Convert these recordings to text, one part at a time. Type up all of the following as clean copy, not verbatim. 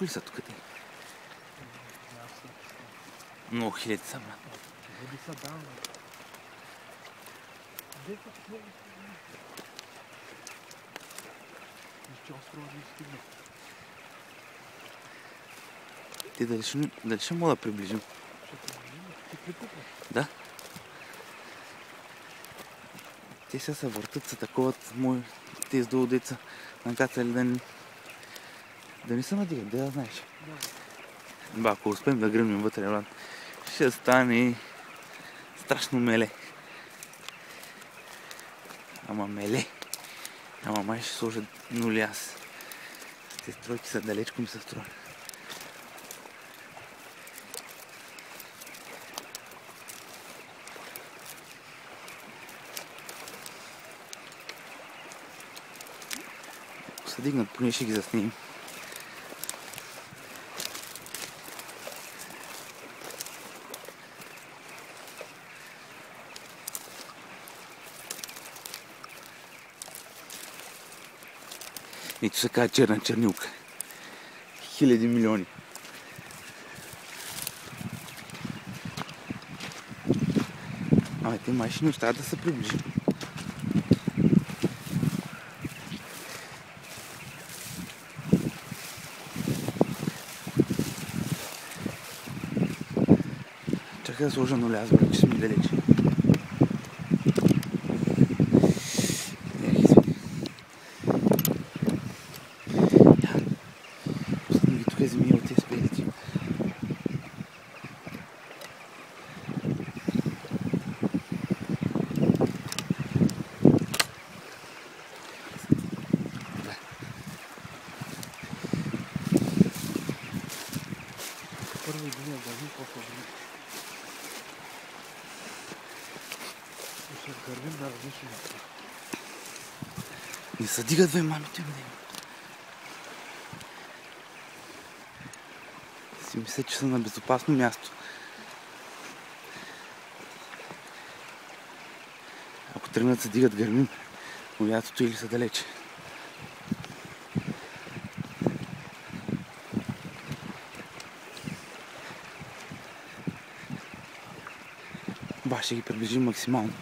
Колко ли са тук те? Много хиляди са, брат. Води са, да, но... Вижте острова не стигна. Ти дали ще мога да приближим? Ти прикупваш? Да. Те сега се въртат, са таковат мои тези долу деца накацали да не се надигат, да знаеш. Ба, ако успеем да гръмнем вътре, брат, ще стане страшно меле. Ама меле. Ама май ще сложат нули аз. Тези тройки са далечко ми се строят. Ако се дигнат, поне ще ги заснем. Ето се казва черна чернилка. Хиляди милиони. Абе, те май ще не оставят да се приближи. Чакай да сложа нуля, аз брат, че сме далече. Първо един гървим, после друг. Ще гървим на различни места. Не се дигат, бе, мамите ми. Си мисля, че са на безопасно място. Ако тръгнат да се дигат, гърмим по лятото или са далече. Ба, ще ги приближим максимално.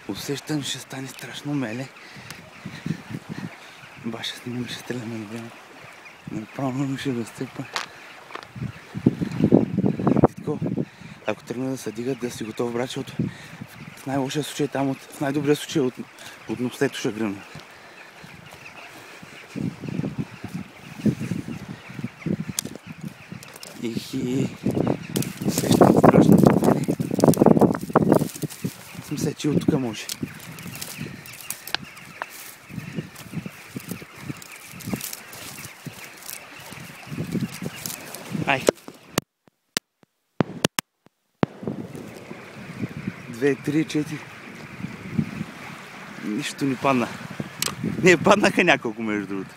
Усещам, ще стане страшно меле. Ба, ще снимам, ще стреляме на време. Направо ще разцепа. Ако тръгна да се дигат, да си готов, брат, защото в най-лошия случай там, в най-добрия случай от нослето ще гръмна. И усещам страшното меле. Аз мисля, че от тук може. Ай! 2, 3, 4. Нищо не падна. Не, паднаха няколко, между другото.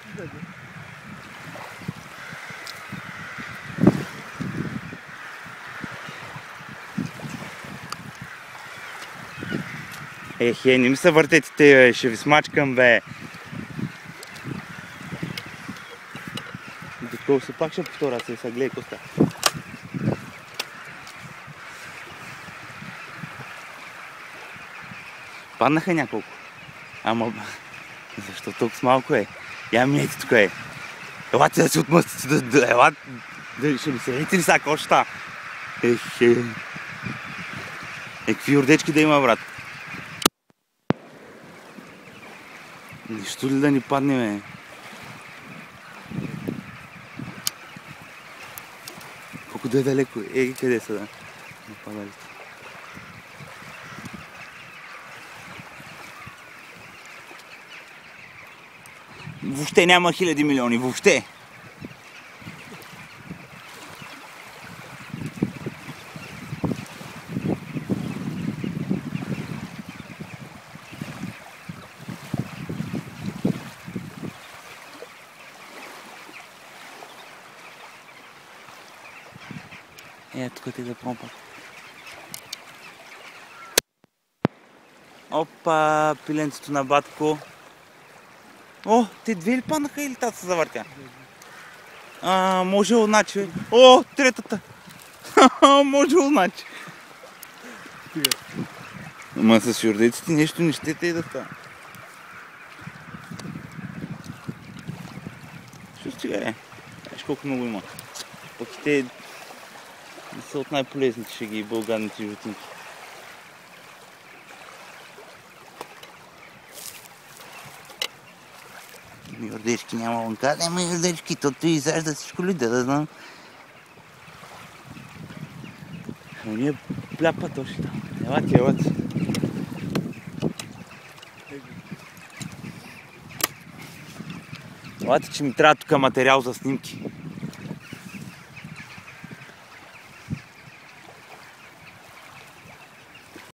Ехе, не ми се въртете те, бе. Ще ви смачкам, бе. Доколко се пак ще повторя, се гледай коста. Паднаха няколко. Ама, защо толкова малко е? Я минете тук е. Елате да си отмъстите, елате. Ще ми се видите ли сега, какво ще става? Ехе. Какви ордечки да има, брат? Нищо ли да ни падне, бе? Колко да е далеко? Къде са, да? Не падали. Въобще няма хиляди милиони, въобще. Тук ти да помпа. Опа, пиленцето на батко. О, те две ли паднаха или тата се завъртя? Може значи. О, третата! Може значи. Ама с юрдеците нещо не ще те да става. Ще стига е. Виж колко много има. Пък и те не са от най-полезните шеги и българните животинки. Юрдечки няма лънка, няма юрдечки, тото и изяжда всичко ли да знам. Но ние пляпат още там. Елате. Елате, че ми трябва тук материал за снимки.